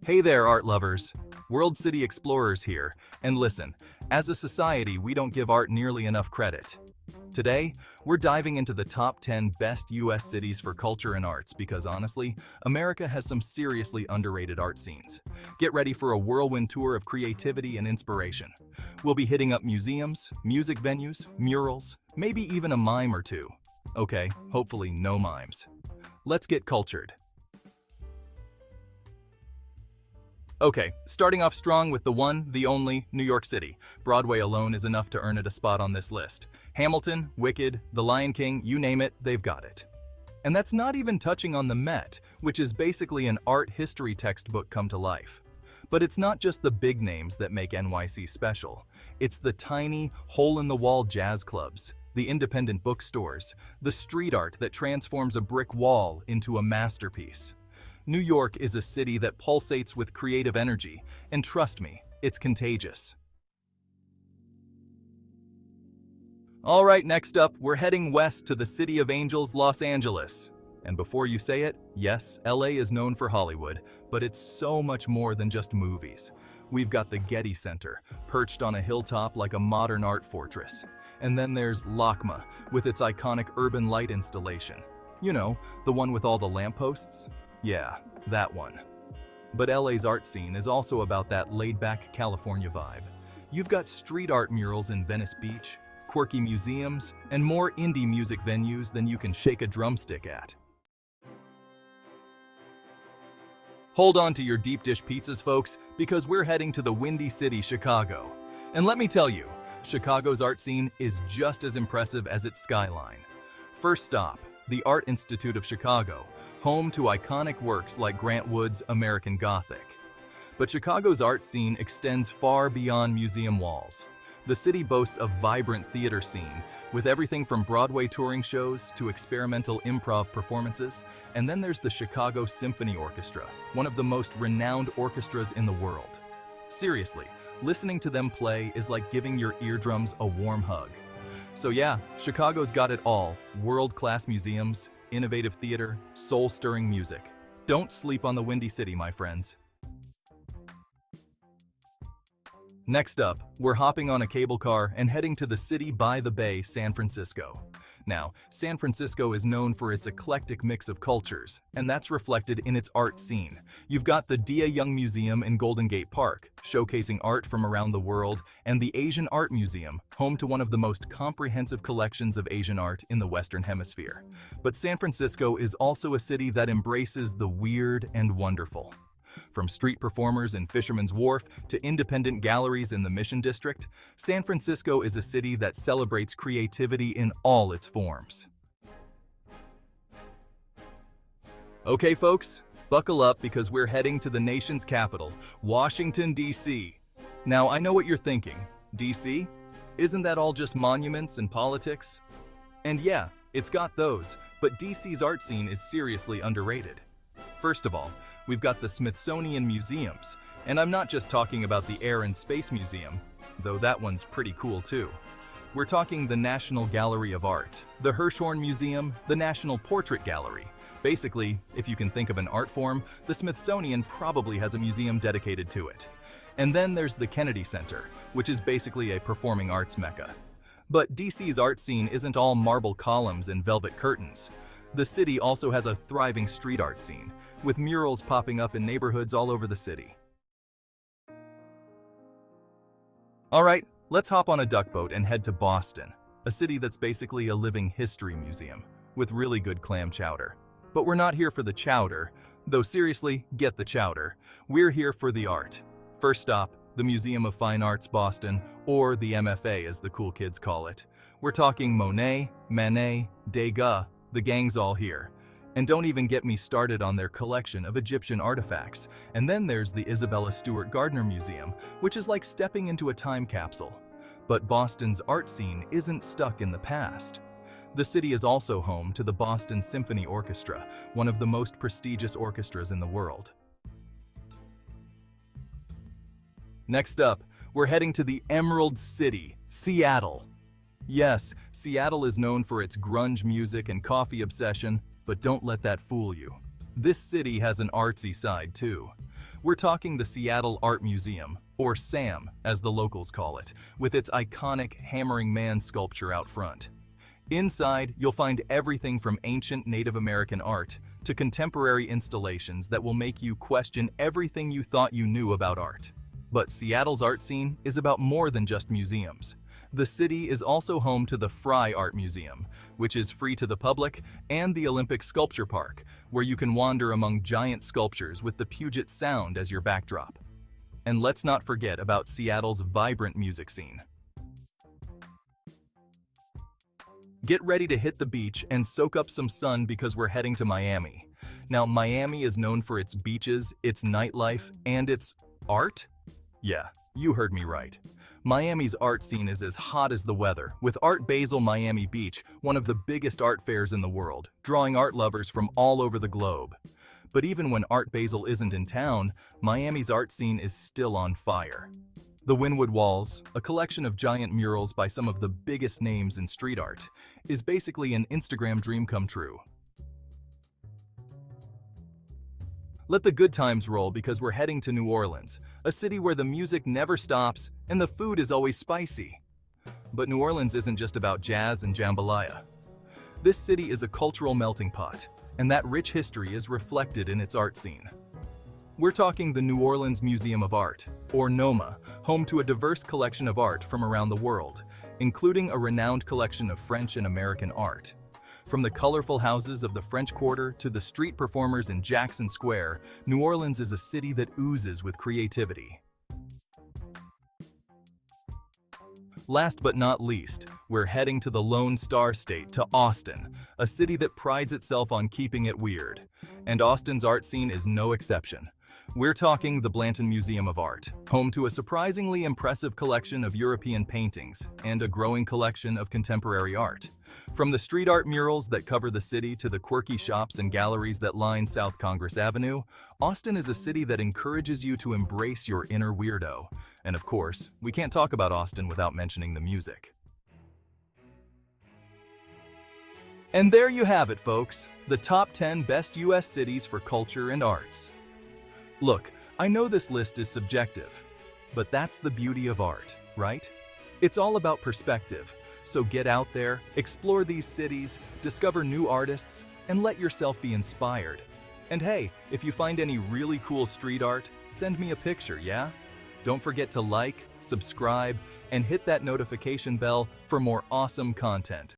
Hey there, art lovers! WorldCity Explorers here, and listen, as a society, we don't give art nearly enough credit. Today, we're diving into the top 10 best US cities for culture and arts because honestly, America has some seriously underrated art scenes. Get ready for a whirlwind tour of creativity and inspiration. We'll be hitting up museums, music venues, murals, maybe even a mime or two. Okay, hopefully no mimes. Let's get cultured. Okay, starting off strong with the one, the only, New York City. Broadway alone is enough to earn it a spot on this list. Hamilton, Wicked, The Lion King, you name it, they've got it. And that's not even touching on the Met, which is basically an art history textbook come to life. But it's not just the big names that make NYC special. It's the tiny, hole-in-the-wall jazz clubs, the independent bookstores, the street art that transforms a brick wall into a masterpiece. New York is a city that pulsates with creative energy, and trust me, it's contagious. All right, next up, we're heading west to the City of Angels, Los Angeles. And before you say it, yes, LA is known for Hollywood, but it's so much more than just movies. We've got the Getty Center, perched on a hilltop like a modern art fortress. And then there's LACMA, with its iconic urban light installation. You know, the one with all the lampposts? Yeah, that one. But LA's art scene is also about that laid-back California vibe. You've got street art murals in Venice Beach, quirky museums, and more indie music venues than you can shake a drumstick at. Hold on to your deep dish pizzas, folks, because we're heading to the Windy City, Chicago. And let me tell you, Chicago's art scene is just as impressive as its skyline. First stop, the Art Institute of Chicago, home to iconic works like Grant Wood's American Gothic. But Chicago's art scene extends far beyond museum walls. The city boasts a vibrant theater scene, with everything from Broadway touring shows to experimental improv performances, and then there's the Chicago Symphony Orchestra, one of the most renowned orchestras in the world. Seriously, listening to them play is like giving your eardrums a warm hug. So yeah, Chicago's got it all: world-class museums, innovative theater, soul-stirring music. Don't sleep on the Windy City, my friends. Next up, we're hopping on a cable car and heading to the city by the bay, San Francisco. Now, San Francisco is known for its eclectic mix of cultures, and that's reflected in its art scene. You've got the Dia Young Museum in Golden Gate Park, showcasing art from around the world, and the Asian Art Museum, home to one of the most comprehensive collections of Asian art in the Western Hemisphere. But San Francisco is also a city that embraces the weird and wonderful. From street performers in Fisherman's Wharf to independent galleries in the Mission District, San Francisco is a city that celebrates creativity in all its forms. Okay, folks, buckle up because we're heading to the nation's capital, Washington, D.C. Now, I know what you're thinking. D.C.? Isn't that all just monuments and politics? And yeah, it's got those, but D.C.'s art scene is seriously underrated. First of all, we've got the Smithsonian Museums, and I'm not just talking about the Air and Space Museum, though that one's pretty cool too. We're talking the National Gallery of Art, the Hirshhorn Museum, the National Portrait Gallery. Basically, if you can think of an art form, the Smithsonian probably has a museum dedicated to it. And then there's the Kennedy Center, which is basically a performing arts mecca. But DC's art scene isn't all marble columns and velvet curtains. The city also has a thriving street art scene, with murals popping up in neighborhoods all over the city. All right, let's hop on a duck boat and head to Boston, a city that's basically a living history museum, with really good clam chowder. But we're not here for the chowder, though seriously, get the chowder. We're here for the art. First stop, the Museum of Fine Arts Boston, or the MFA as the cool kids call it. We're talking Monet, Manet, Degas, the gang's all here. And don't even get me started on their collection of Egyptian artifacts. And then there's the Isabella Stewart Gardner Museum, which is like stepping into a time capsule. But Boston's art scene isn't stuck in the past. The city is also home to the Boston Symphony Orchestra, one of the most prestigious orchestras in the world. Next up, we're heading to the Emerald City, Seattle. Yes, Seattle is known for its grunge music and coffee obsession, but don't let that fool you. This city has an artsy side too. We're talking the Seattle Art Museum, or SAM as the locals call it, with its iconic Hammering Man sculpture out front. Inside, you'll find everything from ancient Native American art to contemporary installations that will make you question everything you thought you knew about art. But Seattle's art scene is about more than just museums. The city is also home to the Fry Art Museum, which is free to the public, and the Olympic Sculpture Park, where you can wander among giant sculptures with the Puget Sound as your backdrop. And let's not forget about Seattle's vibrant music scene. Get ready to hit the beach and soak up some sun because we're heading to Miami. Now, Miami is known for its beaches, its nightlife, and its art? Yeah, you heard me right. Miami's art scene is as hot as the weather, with Art Basel Miami Beach, one of the biggest art fairs in the world, drawing art lovers from all over the globe. But even when Art Basel isn't in town, Miami's art scene is still on fire. The Wynwood Walls, a collection of giant murals by some of the biggest names in street art, is basically an Instagram dream come true. Let the good times roll because we're heading to New Orleans, a city where the music never stops and the food is always spicy. But New Orleans isn't just about jazz and jambalaya. This city is a cultural melting pot, and that rich history is reflected in its art scene. We're talking the New Orleans Museum of Art, or NOMA, home to a diverse collection of art from around the world, including a renowned collection of French and American art. From the colorful houses of the French Quarter to the street performers in Jackson Square, New Orleans is a city that oozes with creativity. Last but not least, we're heading to the Lone Star State, to Austin, a city that prides itself on keeping it weird. And Austin's art scene is no exception. We're talking the Blanton Museum of Art, home to a surprisingly impressive collection of European paintings and a growing collection of contemporary art. From the street art murals that cover the city to the quirky shops and galleries that line South Congress Avenue, Austin is a city that encourages you to embrace your inner weirdo. And of course, we can't talk about Austin without mentioning the music. And there you have it, folks, the top 10 best US cities for culture and arts. Look, I know this list is subjective, but that's the beauty of art, right? It's all about perspective. So get out there, explore these cities, discover new artists, and let yourself be inspired. And hey, if you find any really cool street art, send me a picture, yeah? Don't forget to like, subscribe, and hit that notification bell for more awesome content.